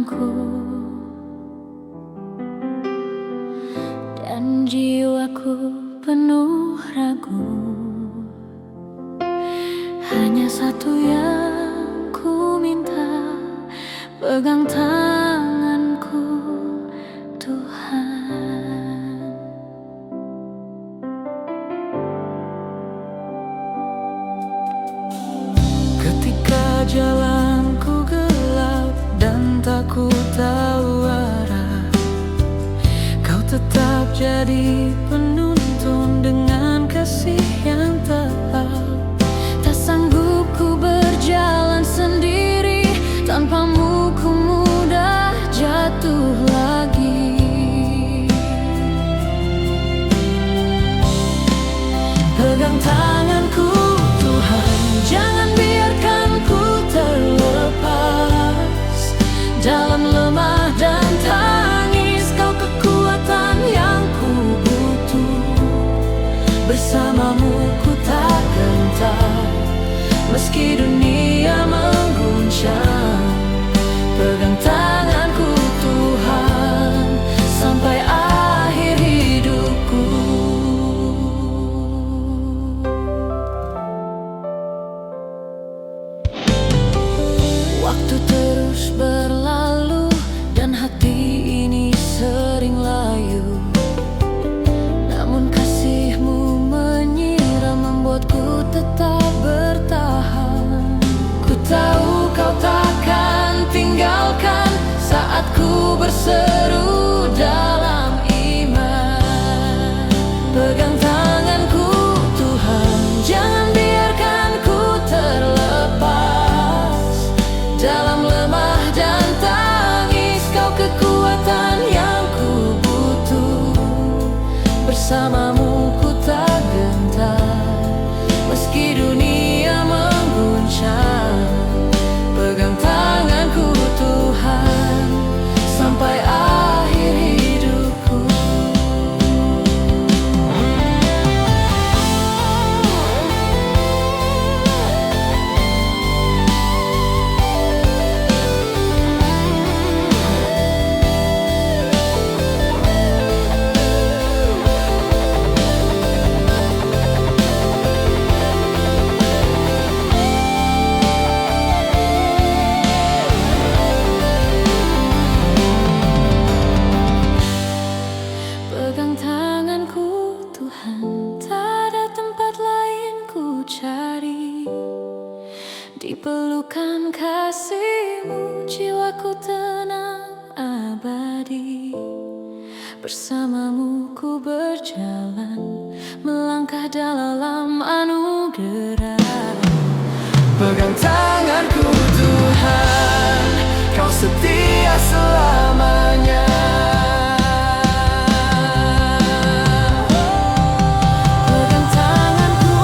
tanganku dan jiwaku penuh ragu. Hanya satu yang ku minta, pegang tanganku Tuhan. Ketika jalanku gelap dan tak ku tahu arah, Kau tetap jadi penuntun dengan kasih yang tepat. Tak sanggup ku berjalan sendiri, tanpamu ku mudah jatuh lagi. Pegang tanganku Tuhan, jangan biarkan ku terlepas. Dalam lemah dan tangis, Kau kekuatan yang ku butuh. Bersamamu ku tak gentar, meski dunia mengguncang. Pegang tanganku Tuhan, sampai akhir hidupku. Waktu terus berlalu dan hati ini sering layu, namun kasih-Mu menyiram membuatku tetap bertahan. Ku tahu Kau takkan tinggalkan saat ku berseru dalam iman. Pegang tanganku Tuhan, jangan biarkan ku terlepas. Dalam lemah dan tangis, Kau kekuatan yang ku butuh. Bersamamu ku tak gentar, meski dunia mengguncang. Pegang tanganku Tuhan, sampai akhir hidupku. Pegang tanganku Tuhan, tak ada tempat lain ku cari. Di pelukan kasih-Mu jiwaku tenang abadi. Bersamamu ku berjalan, melangkah dalam anugerah. Pegang tanganku Tuhan, Kau setia selamanya. Pegang tanganku,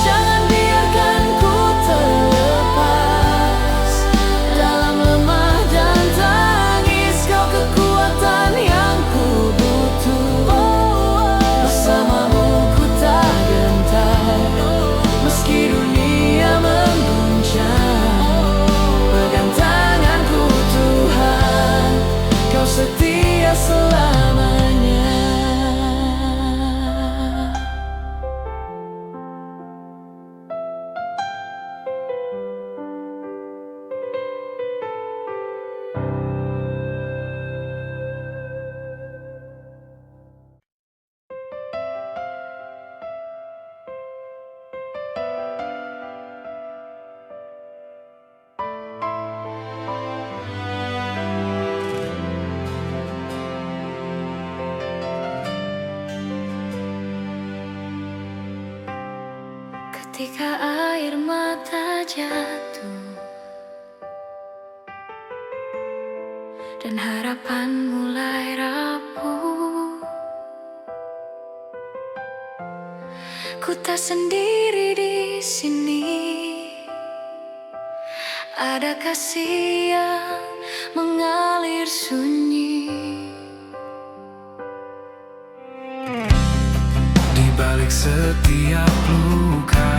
jangan biarkan ku terlepas. Dalam lemah dan tangis, Kau kekuatan yang ku butuh. Bersamamu ku tak gentar, meski dunia mengguncang. Pegang tanganku Tuhan, Kau setia selamanya. Ketika air mata jatuh dan harapan mulai rapuh, ku tak sendiri di sini. Ada kasih yang mengalir sunyi. Di balik setiap luka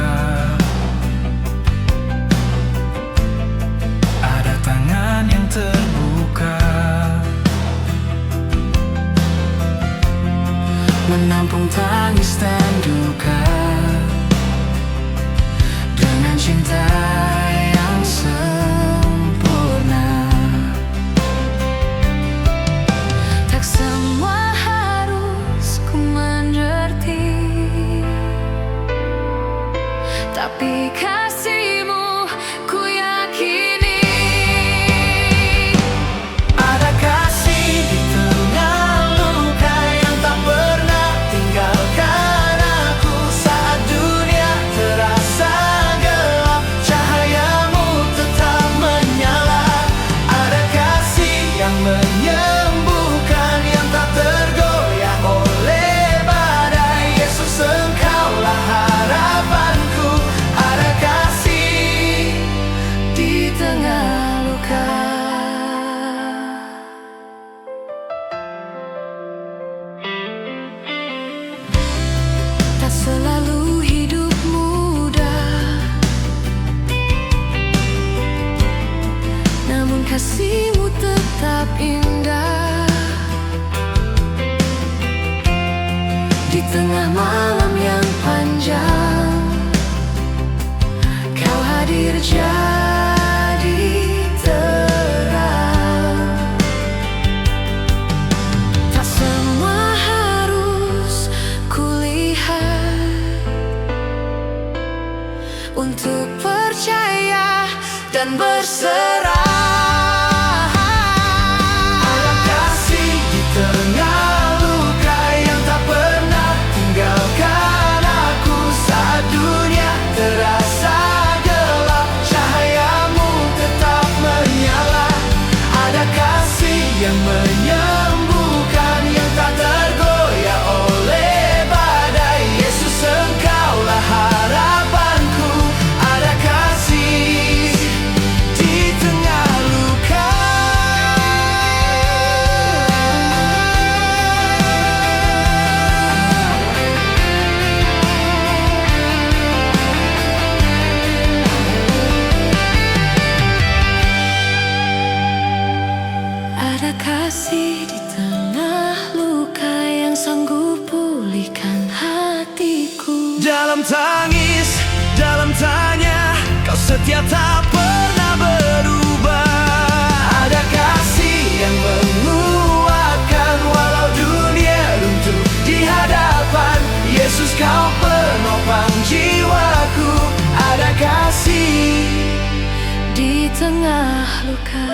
ada tangan yang tapi kasih-Mu ku yakini. Ada kasih di tengah luka yang tak pernah tinggalkan aku. Saat dunia terasa gelap, cahayamu tetap menyala. Ada kasih yang menyembuhkan, yang tak tergoyah oleh badai. Yesus, Engkaulah harapanku. Ada kasih Di tengah luka, tak selalu hidup mudah, namun kasih-Mu tetap indah. Di tengah malam yang panjang, Kau hadir jadi terang. Tak semua harus kulihat untuk percaya dan berserah. Ada kasih di tengah luka yang tak pernah tinggalkan aku. Saat dunia terasa gelap, cahayamu tetap menyala. Ada kasih yang menyembuhkan, yang tak tergoyah oleh badai. Yesus, Engkaulah harapanku. Ada kasih di tengah luka. Ada kasih di tengah luka yang sanggup pulihkan hatiku. Dalam tangis, dalam tanya, Kau setia tak pernah berubah. Ada kasih yang menguatkan walau dunia runtuh di hadapan. Yesus, Kau penopang jiwaku. Ada kasih Di tengah luka,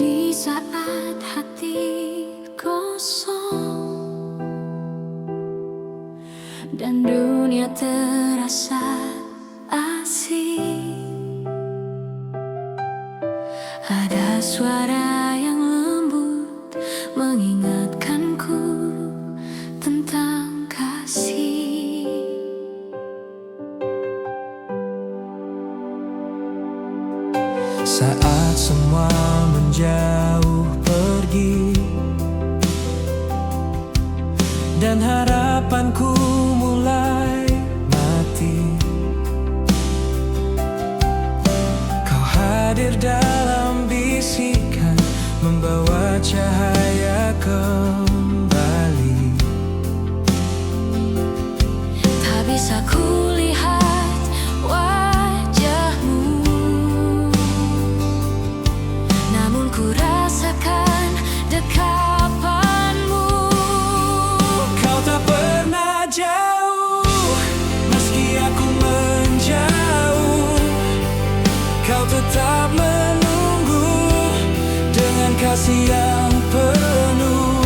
di saat hati kosong dan dunia terasa asing, ada suara yang lembut mengingatkanku tentang kasih. saat semua menjauh pergi dan harapanku mulai mati. Kau hadir dalam bisikan, membawa cahaya kembali. Tak bisa kulihat wajah-Mu, namun ku rasakan dekapan-Mu. Kau tak pernah jauh, meski aku menjauh. Kau tetap menunggu dengan kasih yang penuh.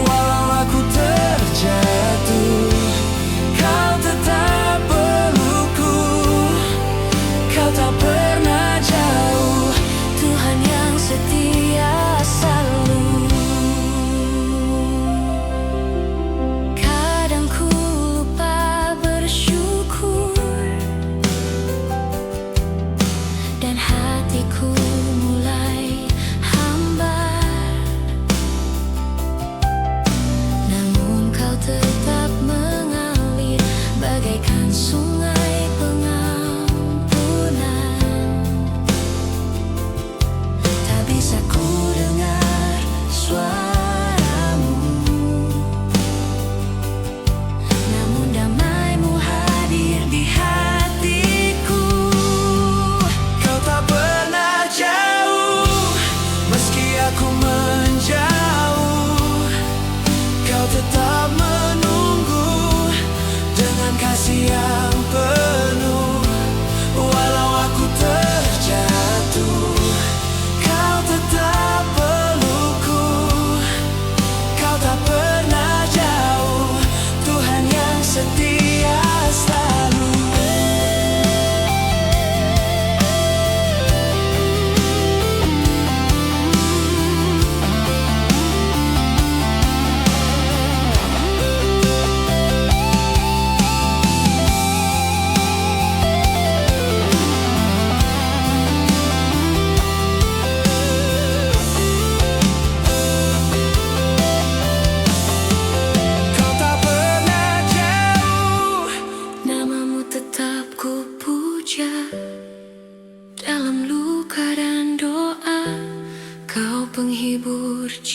Walau aku terjatuh, Kau tetap pelukku. Kau tak pernah jauh, Tuhan yang setia selalu. Kadang ku lupa bersyukur dan hatiku mulai hambar.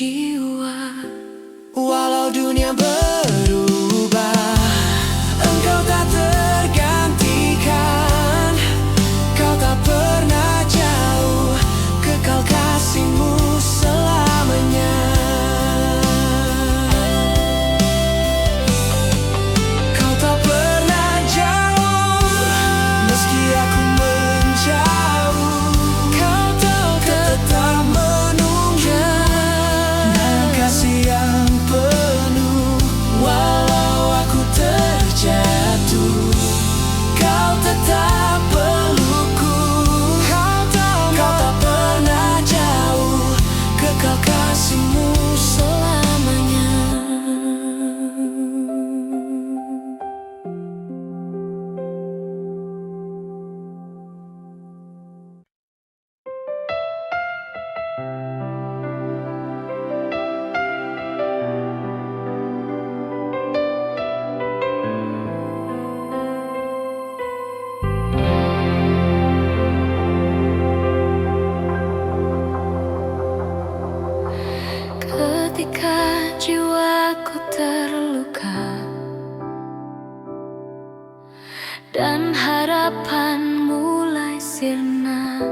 jiwa. Walau dunia berubah, engkau tak tergantikan. Kau tak pernah jauh, kekal kasihmu selamanya. Kau tak pernah jauh, meski aku menjauh. Kau tahu tetap menunggu dalam kasih yang penuh. Walau aku terjatuh, kau tetap pelukku. Kau tahu kau tak pernah jauh, kekal kasihmu selamanya. Ketika jiwaku terluka dan harapan mulai sirna,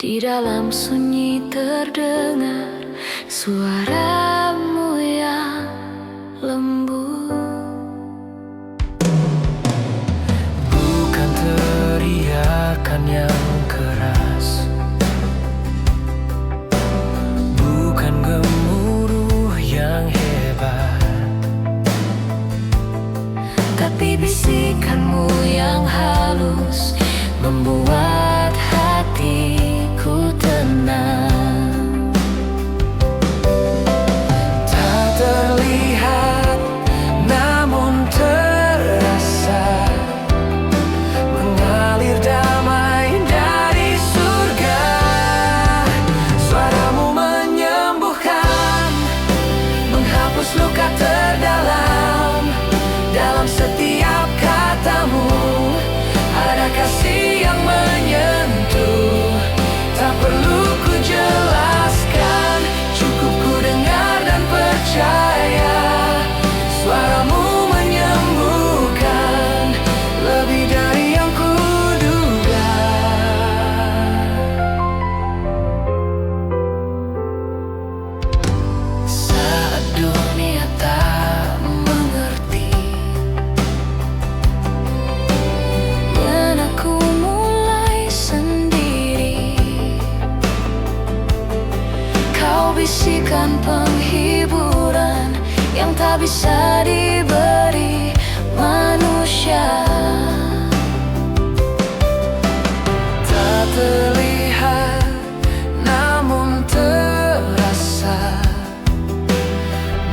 di dalam sunyi terdengar suaramu yang lembut. Bukan teriakan yang keras, bukan gemuruh yang hebat, Tapi bisikanmu yang halus membuat hatiku tenang. tak terlihat namun terasa, mengalir damai dari surga. Suaramu menyembuhkan, menghapus luka terdalam. Dalam setiap katamu ada kasih yang menyentuh. Tak perlu ku jelaskan, cukup ku dengar dan percaya. Suaramu menyembuhkan, lebih dari yang kuduga. Saat dunia tak mengerti Dan aku mulai sendiri, kau bisikan penghiburan yang tak bisa diberi manusia. tak terlihat namun terasa,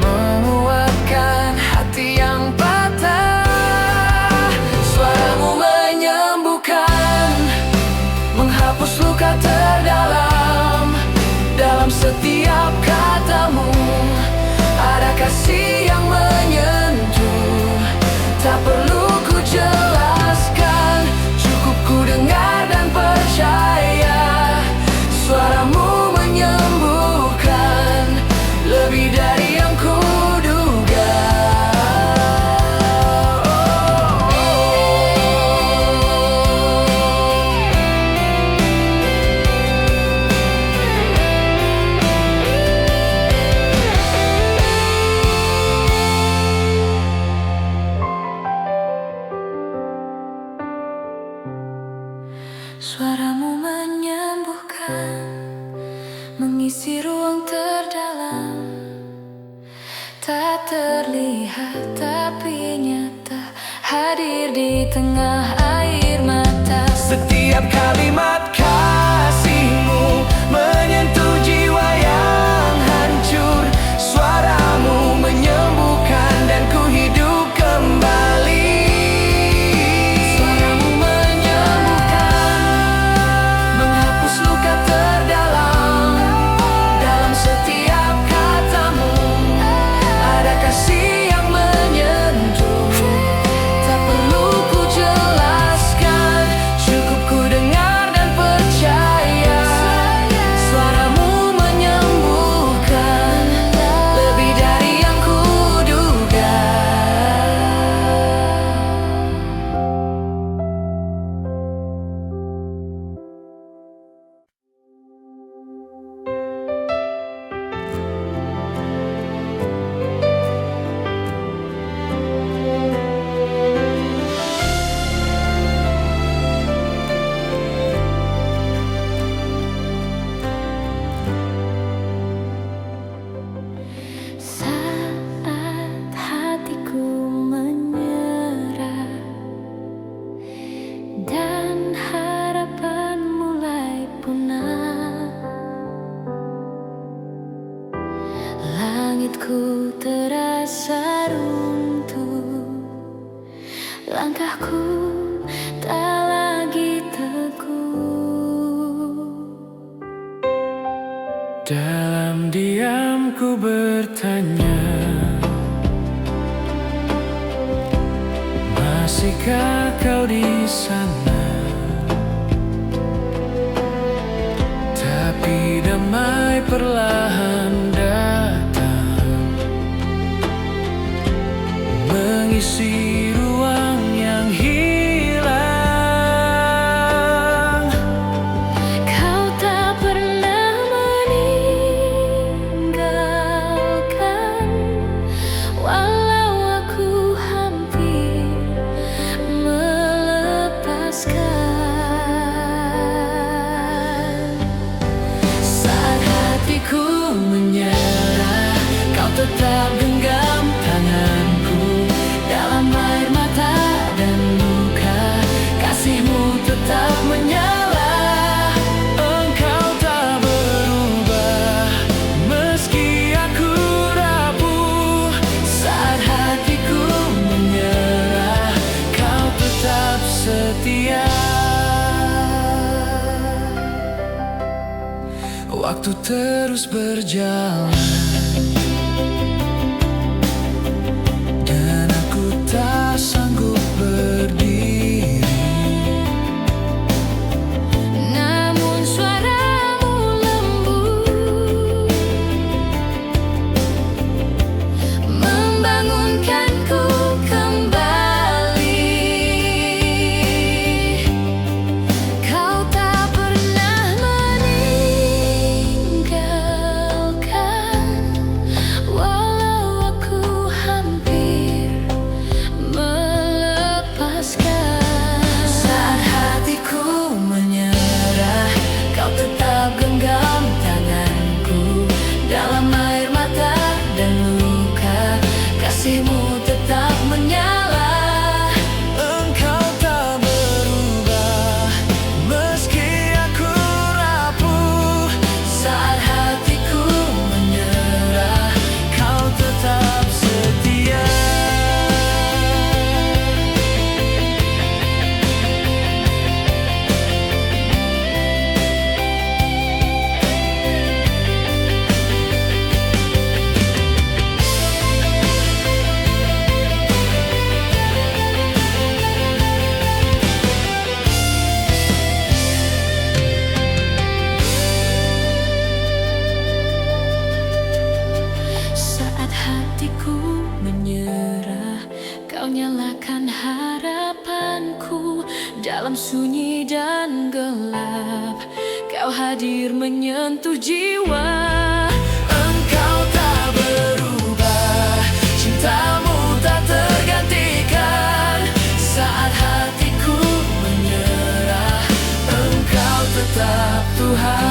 menguatkan hati yang patah. Suaramu menyembuhkan, menghapus luka terdalam. Dalam setiap katamu ada kasih yang menyentuh. Tak perlu ku jelaskan, cukup ku dengar dan percaya. Suaramu menyembuhkan, lebih dari yang kuduga. Suaramu menyembuhkan, mengisi ruang terdalam. Tak terlihat tapi nyata, hadir di tengah air mata. Setiap kalimat kasihmu menyentuh jiwa yang hancur. Suaramu menyembuhkan dan ku hidup kembali. Suaramu menyembuhkan, menghapus luka terdalam. Dalam setiap katamu ada kasih yang menyentuh. Tak perlu ku jelaskan, cukup ku dengar dan percaya. Langitku terasa runtuh, langkahku tak lagi teguh. Dalam diamku bertanya, masihkah kau di sana? Tapi damai perlahan datang, mengisi ruang yang hilang. Kau tak pernah meninggalkan, walau aku hampir melepaskan. Saat hatiku menyerah, kau tetap genggam tanganku. Dalam air mata dan luka, kasihmu tetap menyala. Engkau tak berubah, meski aku rapuh. Saat hatiku Menyerah, kau tetap setia. Waktu terus berjalan, dan aku tak sanggup berdiri. namun suaramu lembut membangunkanku kembali. Kau tak pernah meninggalkan, walau aku hampir melepaskan. Saat hatiku menyerah, kau tetap genggam tanganku. Dalam air mata dan luka, kasihmu tetap menyala. Engkau tak berubah, meski aku rapuh. Saat hatiku menyerah, Kau tetap setia. saat hatiku menyerah, kau nyalakan harapanku. Dalam sunyi dan gelap, kau hadir menyentuh jiwa. Engkau tak berubah, cintamu tak tergantikan. Saat hatiku menyerah, Engkau tetap Tuhan.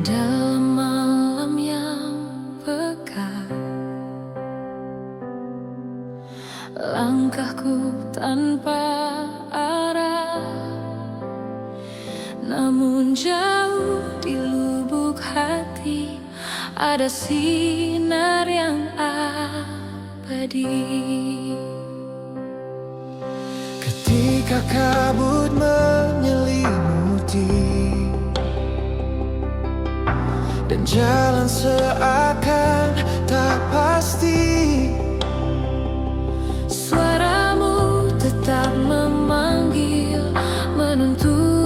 Dalam malam yang pekat, langkahku tanpa arah, namun jauh di lubuk hati ada sinar yang abadi. Ketika kabut menyelimuti dan jalan seakan tak pasti, Suaramu tetap memanggil, menuntun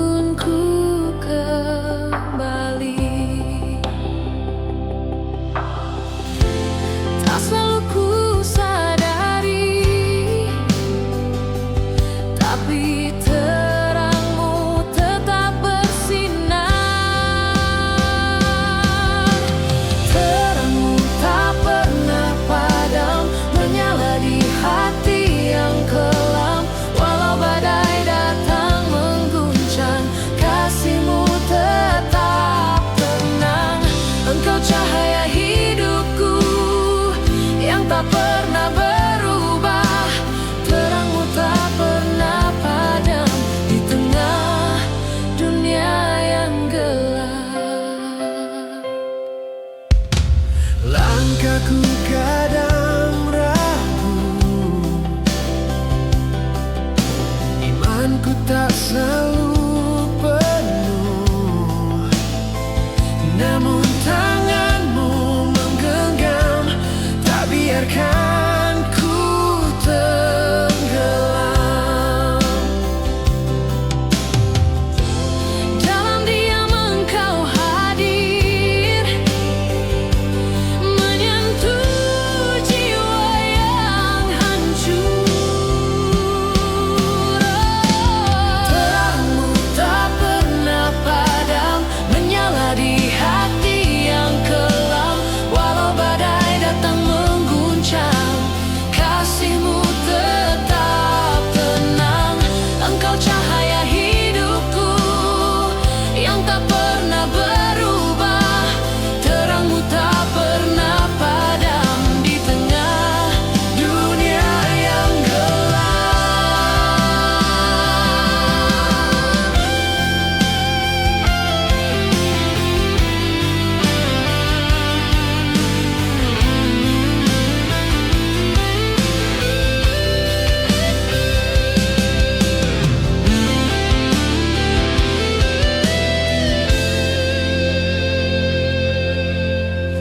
tak selalu penuh, namun tanganmu menggenggam, tak biarkan ku tenggelam. Dalam diam Engkau hadir, menyentuh jiwa yang hancur. Terangmu tak pernah padam, menyala di hati yang kelam. Walau badai datang mengguncang, kasih-Mu tetap tenang. Engkau cahaya hidupku yang tak pernah berubah. Terang-Mu tak pernah padam di tengah dunia yang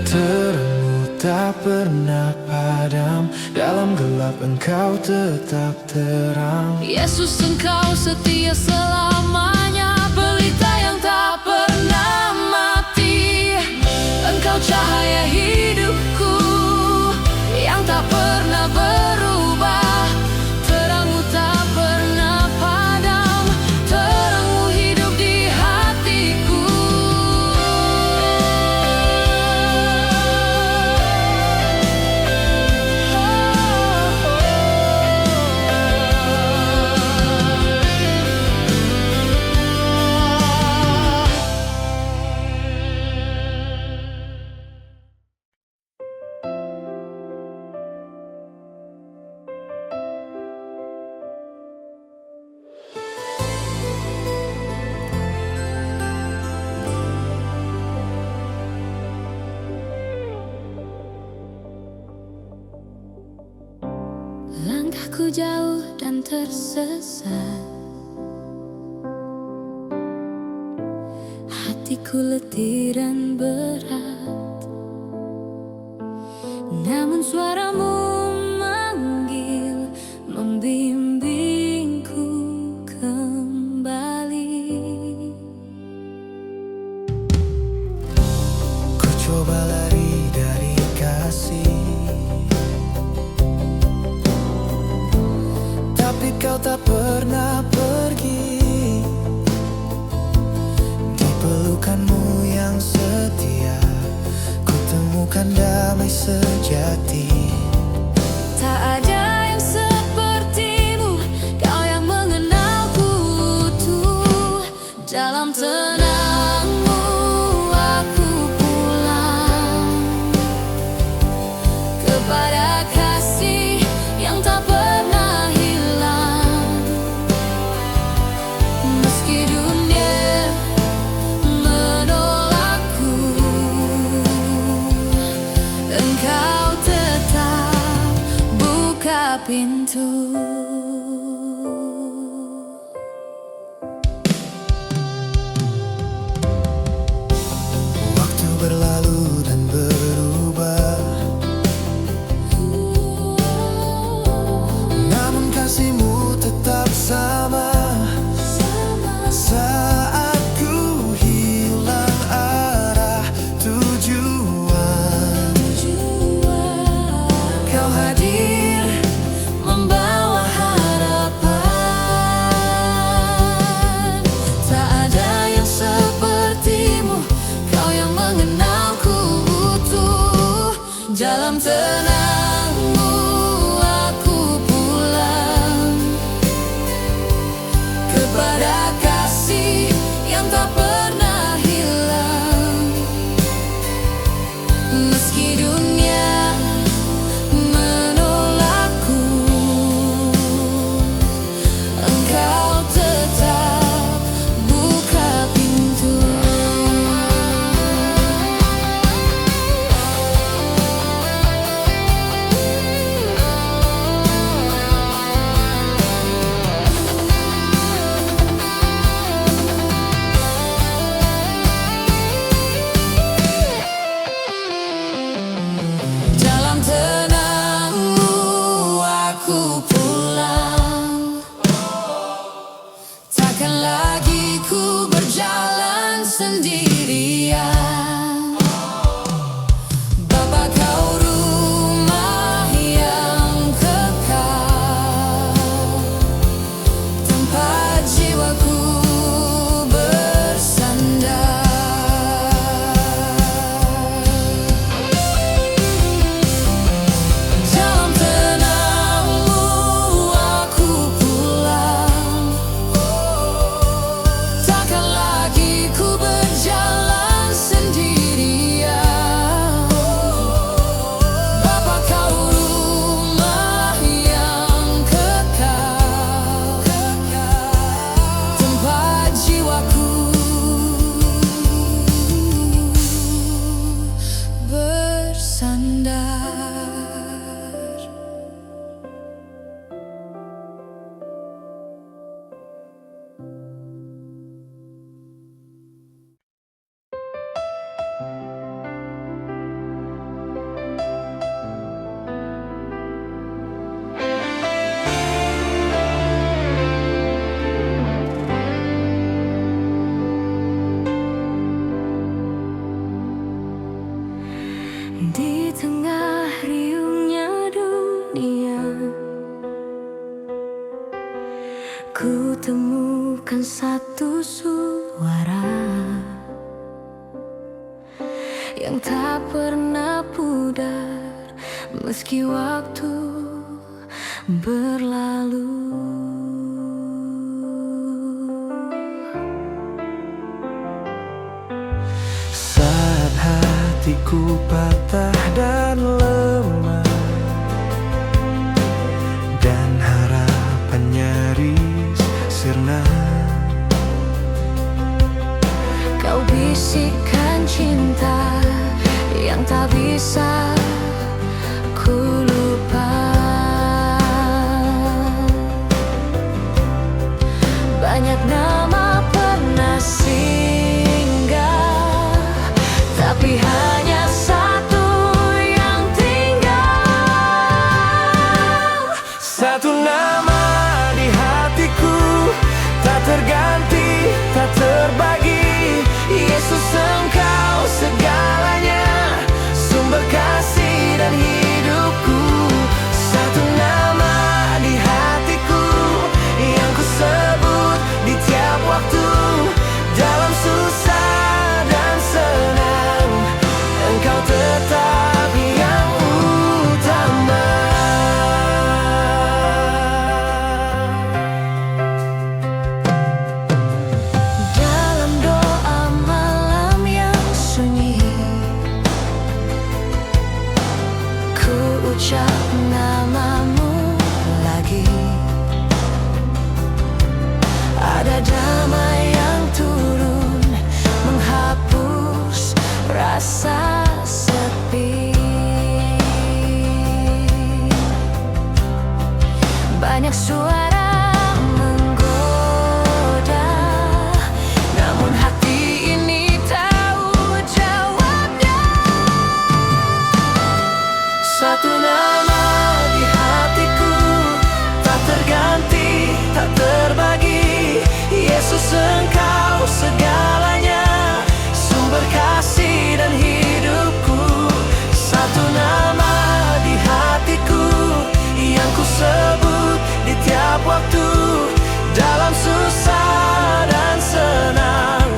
Terang-Mu tak pernah padam, dalam gelap Engkau tetap terang. Yesus, Engkau setia selamanya, pelita yang tak pernah mati. Engkau cahaya hidupku yang tak pernah berubah. Terang-Mu tak pernah padam, terang-Mu hidup di hatiku. Langkahku jauh dan tersesat, hatiku letih dan berat. Namun suara-Mu manggil, membimbingku kembali. Ku coba lari dari kasih, tapi Kau tak pernah pergi. Di pelukan-Mu yang setia, ku temukan damai sejati. Tak ada yang seperti-Mu, Kau yang mengenalku utuh. Dalam tenang-Mu aku pulang kepada kasih yang tak pernah hilang. Meski dunia menolakku, Engkau tetap buka pintu. Waktu berlalu dan berubah, namun kasih-Mu tetap sama. Saat ku hilang arah tujuan, Kau hadir membawa temukan satu suara yang tak pernah pudar meski waktu berlalu. Saat hatiku patah dan lemah, dan harapan nyaris sirna, Kau bisikkan cinta yang tak bisa ku lupa. Banyak nama pernah singgah, tapi hanya satu yang tinggal. satu nama di hatiku, tak terganti, tak terbagi. Yesus, Engkau segalanya, sumber kasih dan hidupku. Satu nama di hatiku yang ku sebut di tiap waktu, dalam susah dan senang, Engkau tetap yang utama. Dalam doa malam yang sunyi, ku ucap namamu lagi. Ada damai yang turun, menghapus rasa sepi. Banyak suara menggoda, namun hati ini tahu jawabnya. Satu nama di hatiku, tak terganti, tak terbagi. Yesus, Engkau segalanya, sumber kasih dan hidupku. Satu nama di hatiku yang ku sebut di tiap waktu, dalam susah dan senang,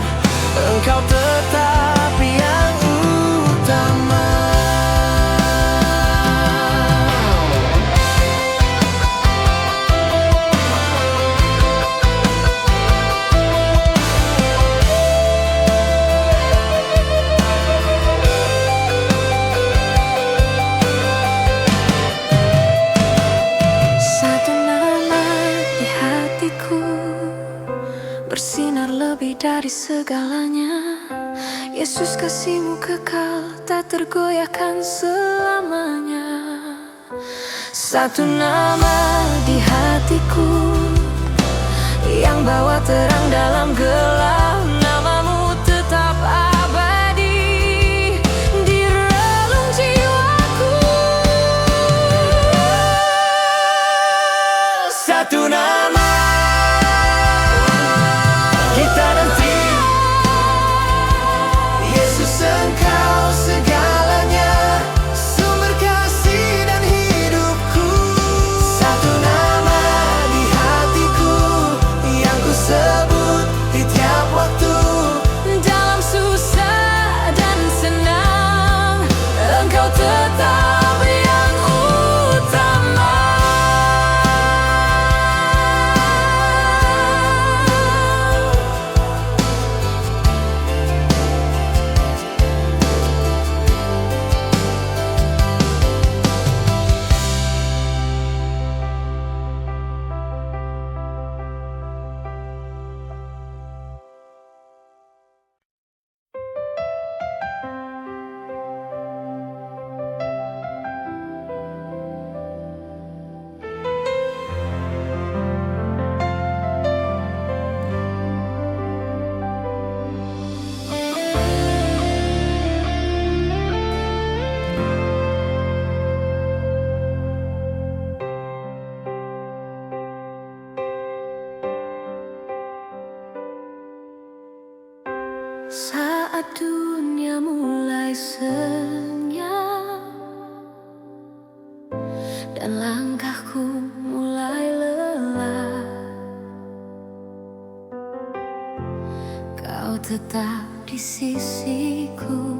Engkau tetap yang utama. Satu nama di hatiku, bersinar lebih dari segalanya. Yesus, kasih-Mu kekal, tak tergoyahkan selamanya. Satu nama di hatiku yang bawa terang dalam gelap, namamu tetap abadi di relung jiwaku. Satu nama kita nanti, Yesus, Engkau segalanya, sumber kasih dan hidupku. Satu nama di hatiku yang ku sebut di tiap waktu, Dalam susah dan senang, Engkau tetap yang utama. Saat dunia mulai senyap dan langkahku mulai lelah, tetap di sisiku,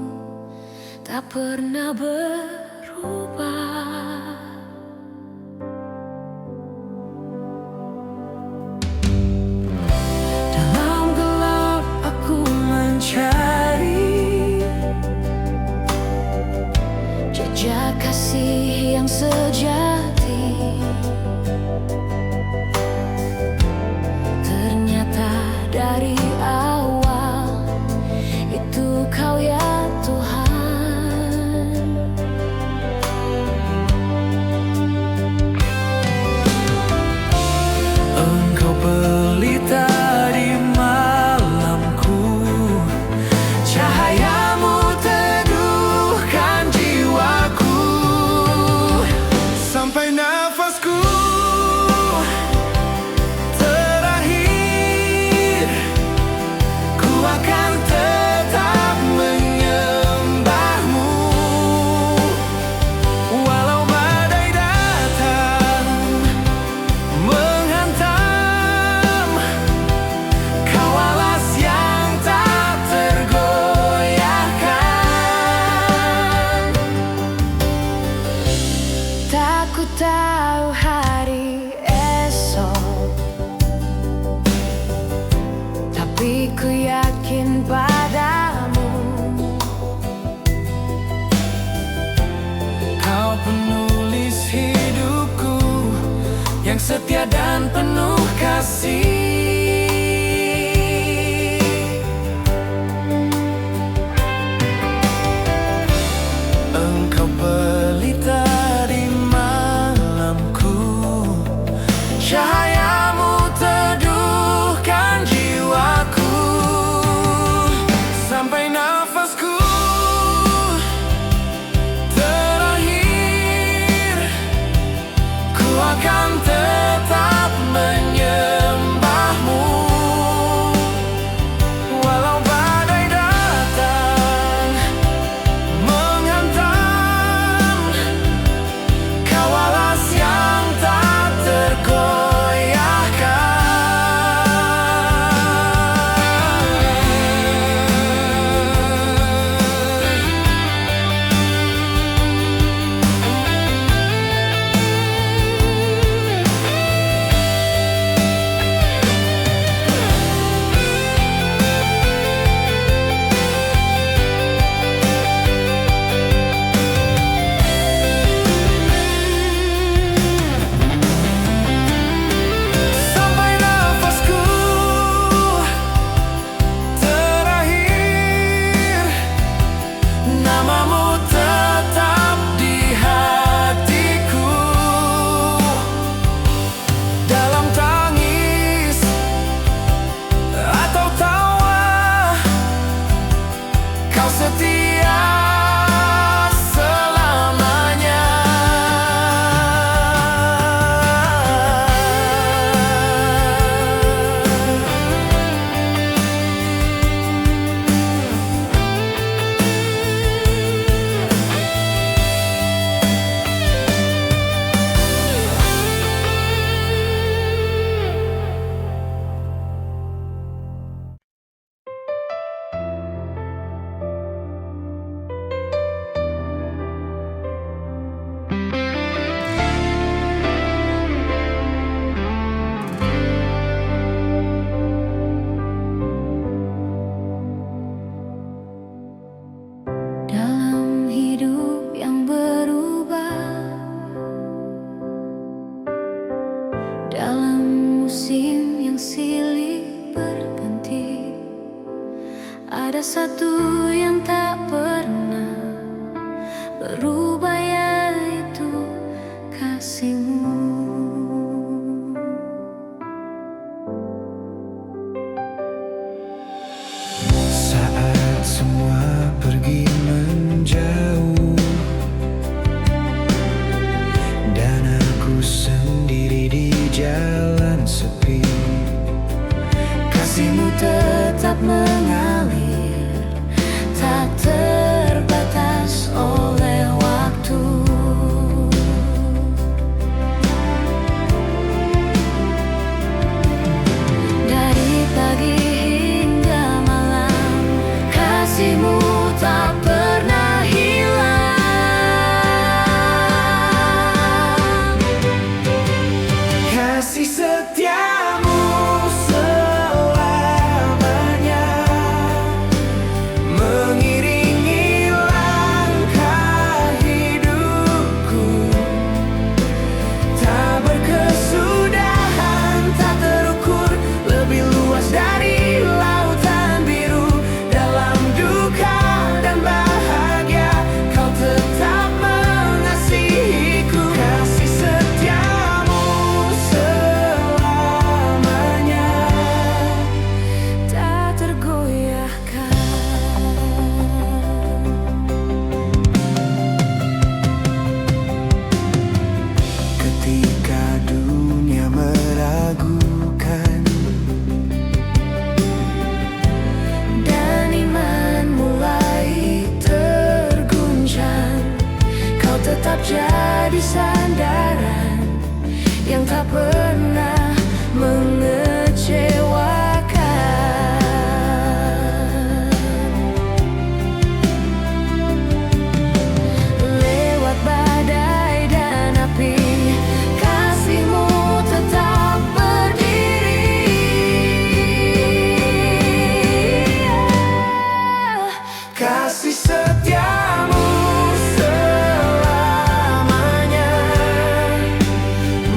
tak pernah berubah. Dalam gelap aku mencari jejak kasih yang sejati. Ternyata dari awal itu Kau ya Tuhan. Engkau pelita di malamku, cahayamu teduhkan jiwaku. Sampai nafasku terakhir, ku akan tetap menyembahmu. Walau badai datang menghantam, Kau alas yang tak tergoyahkan. Tak ku tahu hari esok, tapi ku yakin padamu. Kau penulis hidupku yang setia dan penuh kasih. Engkau pelita di malamku, cahayamu teduhkan jiwaku. Sampai nafasku terakhir, ku akan tetap menyembahmu. Walau badai datang menghantam, Kau alas yang tak tergoyahkan. Sampai nafasku terakhir, namamu tetap di hatiku. Dalam tangis atau tawa, Kau setia selamanya. Dalam hidup yang berubah, dalam musim yang silih berganti, ada satu yang tak pernah berubah, yaitu kasih-Mu. Saat semua pergi menjauh dan aku sendiri di jalan sepi, Kasih-Mu tetap mengalir, tak terbatas oleh waktu. Dari pagi hingga malam, pernah mengecewakan. Lewat badai dan api, kasih-Mu tetap berdiri. Kasih setia-Mu selamanya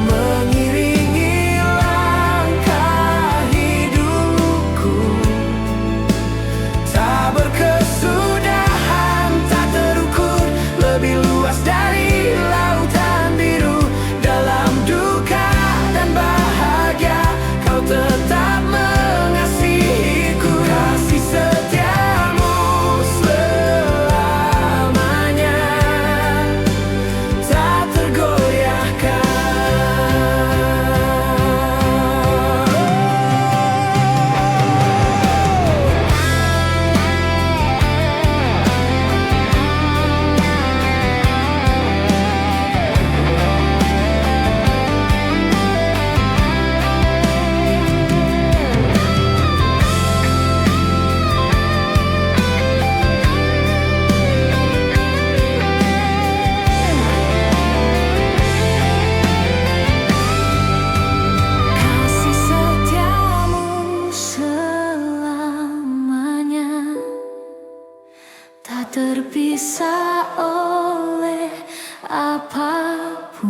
mengiringi langkah hidupku. Tak berkesudahan, tak terukur, lebih luas dari lautan biru. Dalam duka dan bahagia, Kau tetap mengasihiku. Kasih setia-Mu selamanya tak tergoyahkan. Kasih setia-Mu selamanya tak terpisah oleh apapun.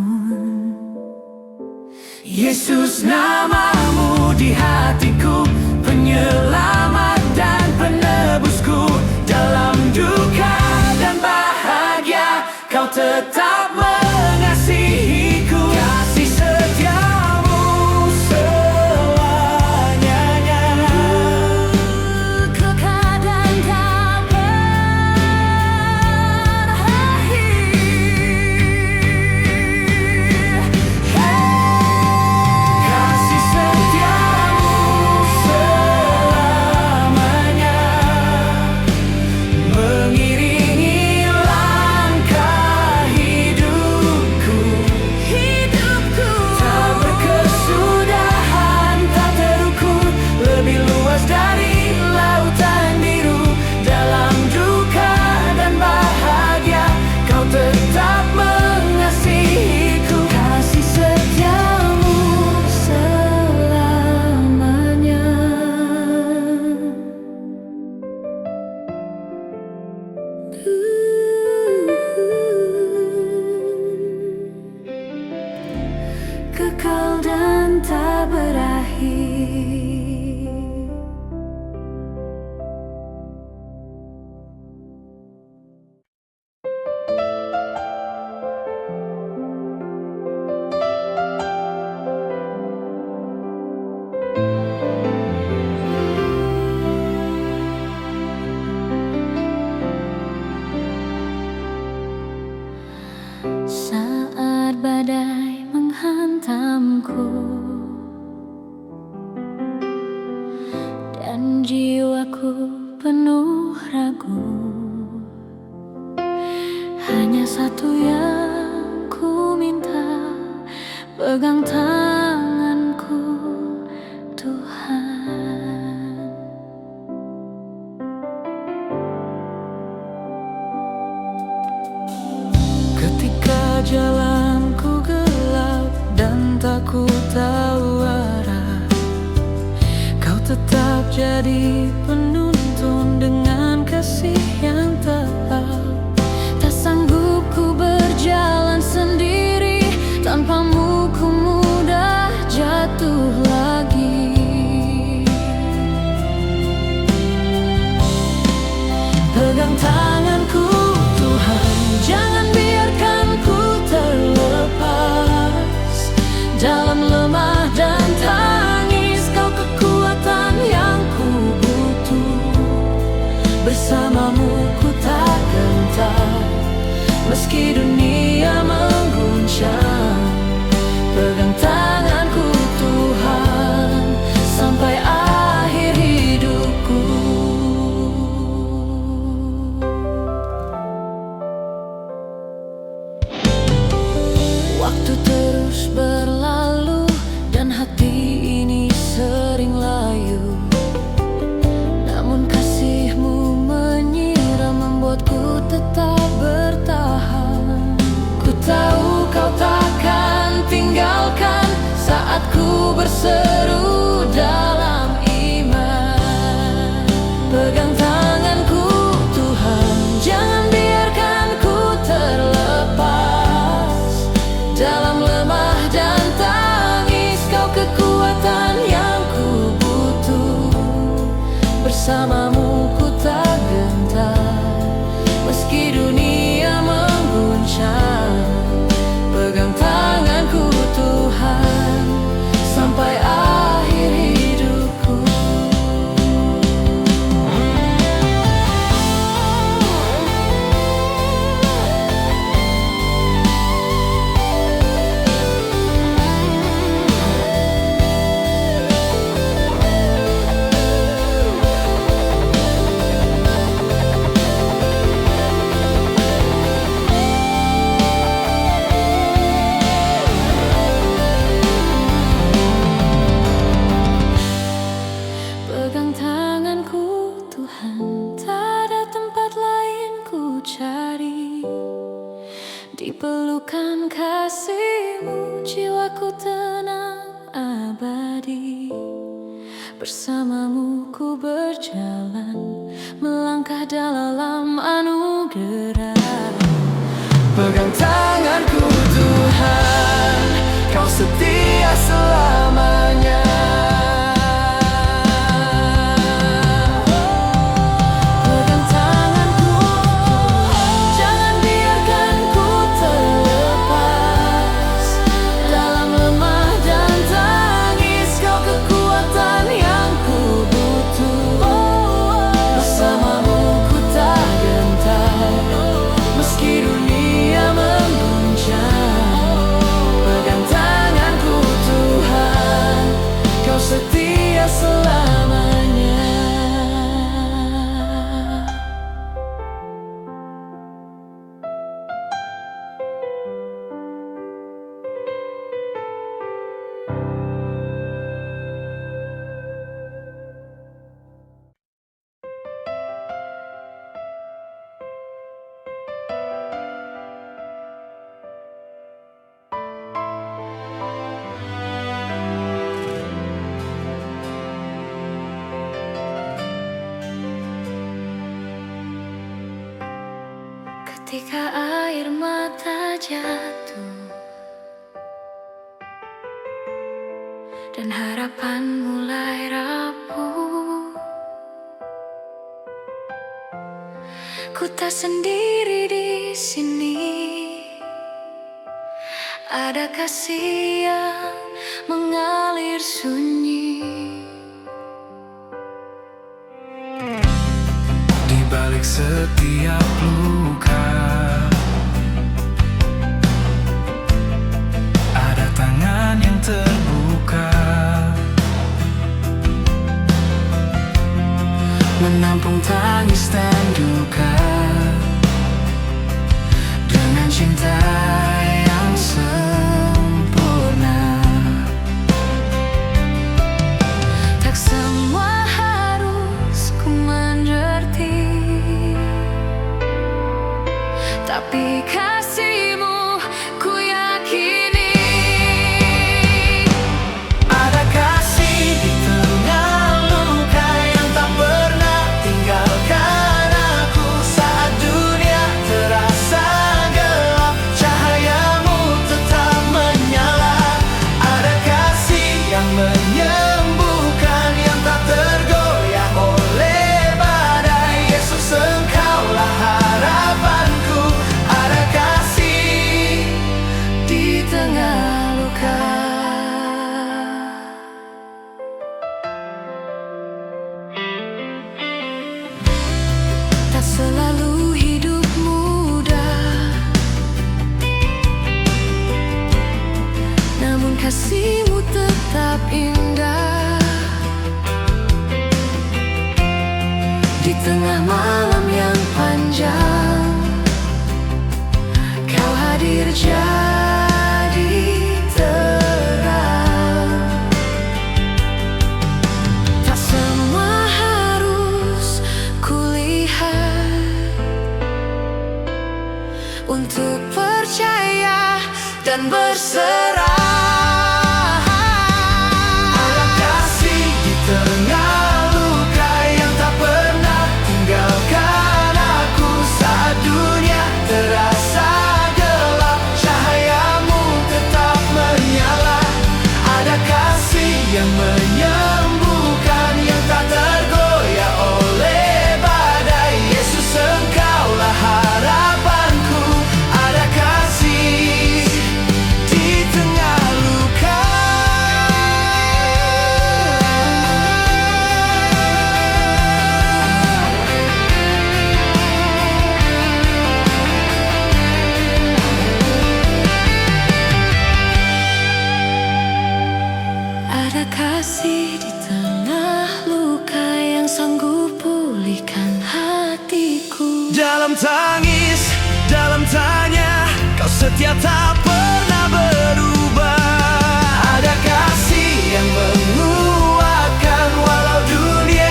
Yesus, nama-Mu di hatiku, penyelamat dan penebusku. Dalam duka dan bahagia, Kau tetap mengasihiku. Kasih setia-Mu selamanya kekal dan tak berakhir. Kasih setia-Mu selamanya mengiringi langkah hidupku. Tak berkesudahan, tak terukur, lebih luas dari lautan biru. Dalam duka dan bahagia, Kau tetap mengasihiku. Kasih setia-Mu selamanya. Kekal dan tak berakhir. Saat badai menghantamku dan jiwaku penuh ragu, hanya satu yang ku minta, pegang tanganku, Tuhan. Ketika jalanku gelap dan tak ku tahu arah, Kau tetap jadi penuntun dengan kasih yang tepat. Tak sanggup ku berjalan sendiri, tanpa-Mu ku mudah jatuh lagi. Pegang tanganku, Tuhan, jangan biarkan ku terlepas. Dalam lemah dan tangis, Kau kekuatan yang ku butuh. Bersama-Mu ku tak gentar, meski dunia mengguncang. Pegang tanganku, Tuhan, sampai akhir hidupku. Waktu terus berlalu, Pegang tanganku Tuhan, tak ada tempat lain ku cari. Di pelukan kasih-Mu jiwaku tenang abadi. Bersama-Mu ku berjalan, melangkah dalam anugerah. Pegang tanganku Tuhan, Kau setia selamanya. Pegang tanganku, jangan biarkan ku terlepas. Dalam lemah dan tangis, Kau kekuatan yang ku butuh. Bersama-Mu ku tak gentar, meski dunia membuncang. Pegang tanganku Tuhan, Kau setia selamanya. Ketika air mata jatuh dan harapan mulai rapuh, ku tak sendiri di sini. Ada kasih yang mengalir sunyi. Di balik setiap luka ada tangan yang terbuka, menampung tangis dan duka dengan cinta yang sempurna. Tak semua harus ku mengerti, tapi kasih-Mu ku yakini. Ada kasih di tengah luka yang tak pernah tinggalkan aku. Saat dunia terasa gelap, cahaya-Mu tetap menyala. Ada kasih yang menyembuhkan, yang tak tergoyah oleh badai. Yesus, Engkaulah harapanku. Ada kasih di tengah luka. Tak selalu hidup mudah, namun kasih-Mu tetap indah. Di tengah malam yang panjang, Kau hadir jadi terang. Tak semua harus kulihat untuk percaya dan berserah. Ada kasih di tengah luka yang tak pernah tinggalkan aku. Saat dunia terasa gelap, cahaya-Mu tetap menyala. Ada kasih yang menyembuhkan, yang tak tergoyah oleh badai. Yesus, Engkaulah harapanku. Ada kasih di tengah luka. Ada kasih di tengah luka yang sanggup pulihkan hatiku. Dalam tangis, dalam tanya, Kau setia tak pernah berubah. Ada kasih yang menguatkan walau dunia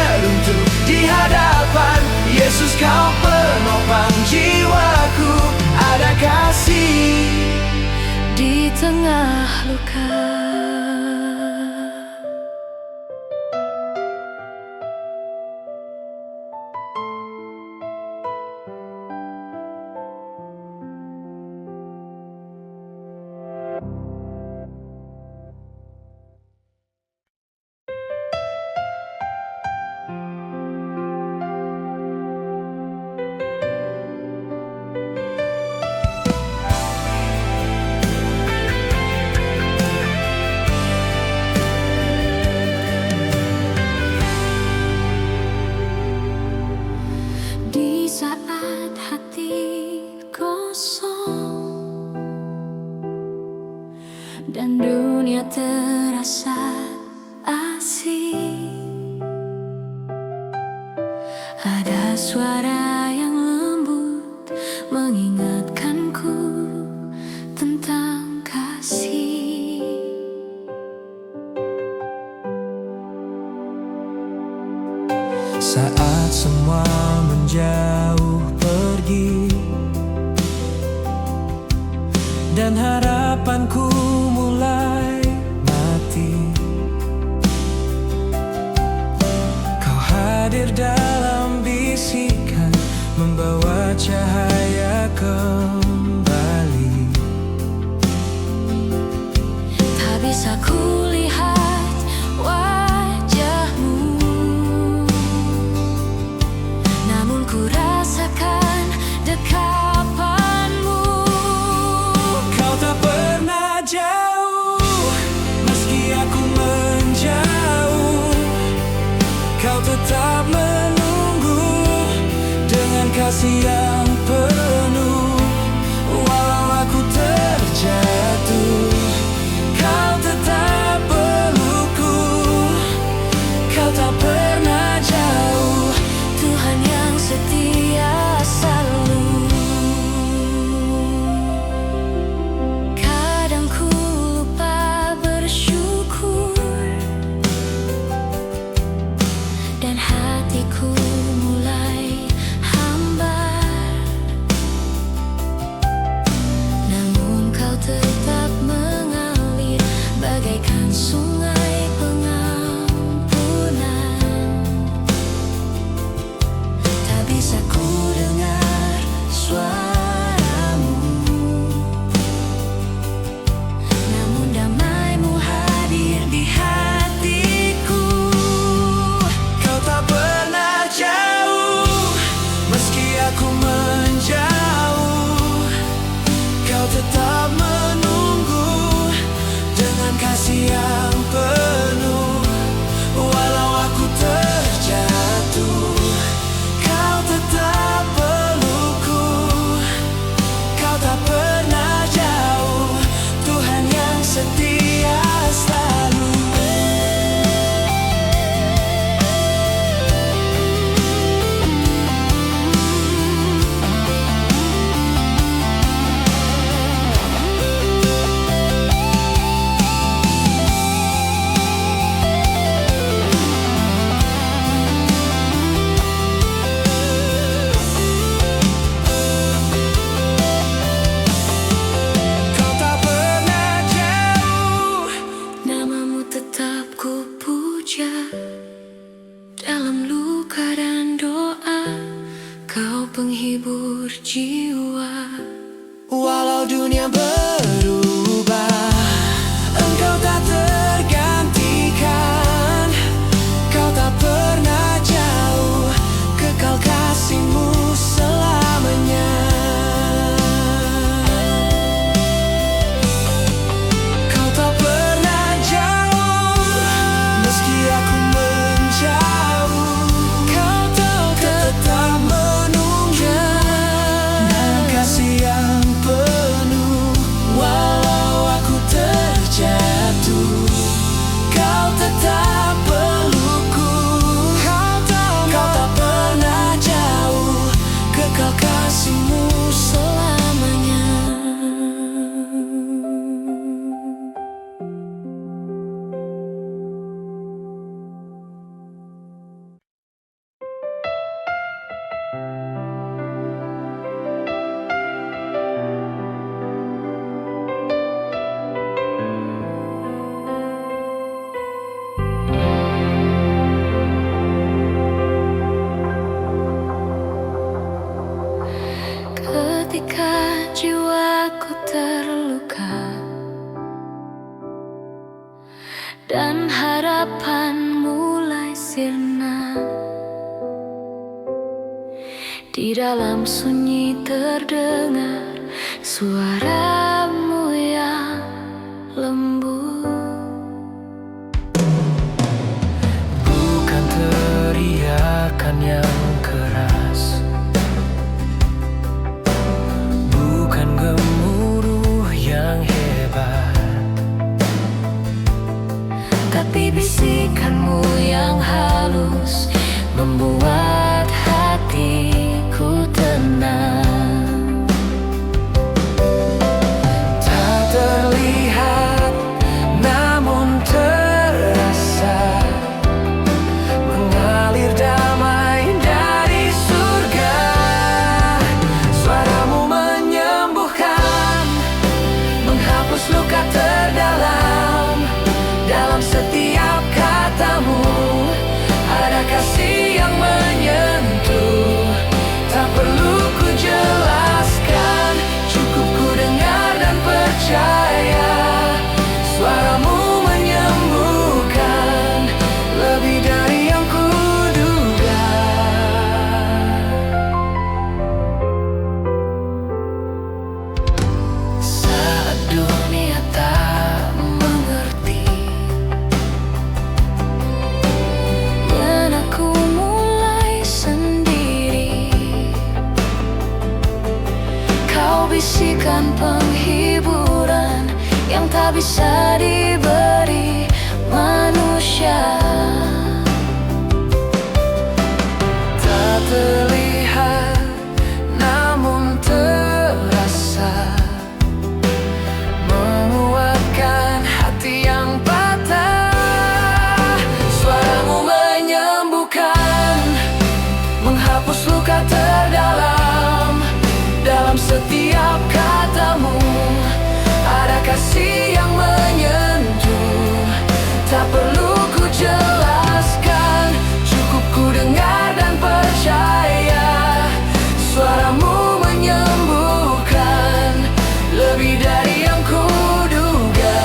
Ada suara yang lembut mengingatkanku tentang kasih. Saat semua menjauh pergi dan harapanku mulai mati, Kau hadir dalam bisikan, membawa cahaya kembali. Tak bisa kulihat wajahmu, namun ku rasakan dekapanmu. Kau tak pernah jauh, meski aku menjauh. Kau tetap menunggu dengan kasih yang penuh. Walau aku terjatuh, Kau tetap pelukku. Kau tak pernah jauh, Tuhan yang setia selalu. Kadang ku lupa bersyukur dan hatiku mulai hambar, namun Kau tetap mengalir bagaikan sungai pengampunan. Tak bisa ku dengar suaramu, namun damai-Mu hadir di hatiku. Kau tak pernah jauh, meski aku menjauh. Kau tetap menunggu dengan kasih yang penuh. Walau aku terjatuh, Kau tetap pelukku. Kau tak pernah jauh, Tuhan yang setia selalu. Kau tak pernah jauh, Nama-Mu tetap ku puja dalam luka dan doa. Kau penghibur jiwa. walau dunia berubah, Engkau tak tergantikan. Kau tak pernah jauh, kekal kasih-Mu selamanya. Kau tak pernah jauh, meski aku menjauh. Kau tetap menunggu dengan kasih yang penuh. Walau aku terjatuh, Kau tetap pelukku. Kau tak pernah jauh, kekal kasih-Mu Selamanya. Ketika jiwaku terluka dan harapan mulai sirna, di dalam sunyi terdengar suara-Mu yang lembut. bukan teriakan yang keras, bukan gemuruh yang hebat, tapi bisikan-Mu yang halus membuat hati dan penghiburan yang tak bisa diberi manusia. Tak terlihat namun terasa, menguatkan hati yang patah. Suaramu menyembuhkan, menghapus luka terdalam. Dalam setiap katamu ada kasih yang menyentuh. Tak perlu ku jelaskan, cukup ku dengar dan percaya. Suaramu menyembuhkan, lebih dari yang ku duga.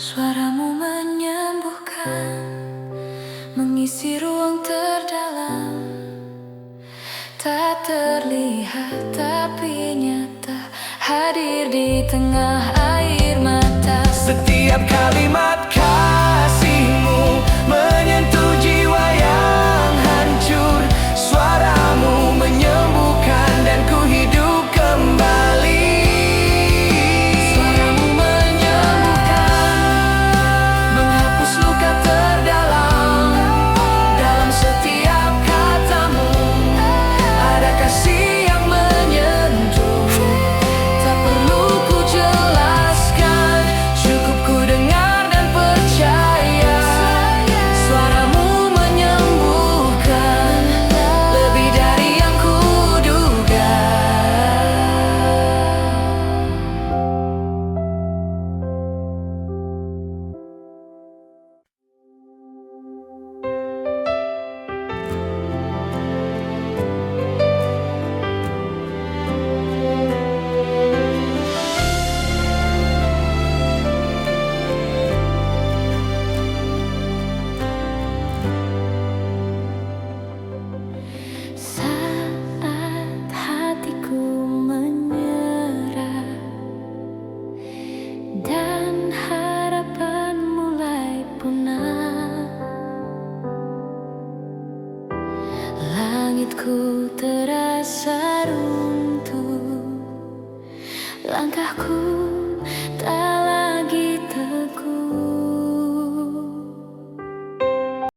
Suaramu menyembuhkan, mengisi ruang terdalam. Tak terlihat tapi nyata, hadir di tengah air mata. Setiap kalimat kasihmu menyentuh jiwa yang hancur. Suaramu menyembuhkan dan ku hidup kembali. Suaramu menyembuhkan, menghapus luka terdalam. Dalam setiap katamu ada kasih yang menyentuh. Tak perlu ku jelaskan, cukup ku dengar dan percaya. Suaramu menyembuhkan, lebih dari yang ku duga. Saat hatiku menyerah dan harapan mulai punah, langitku terasa runtuh, langkahku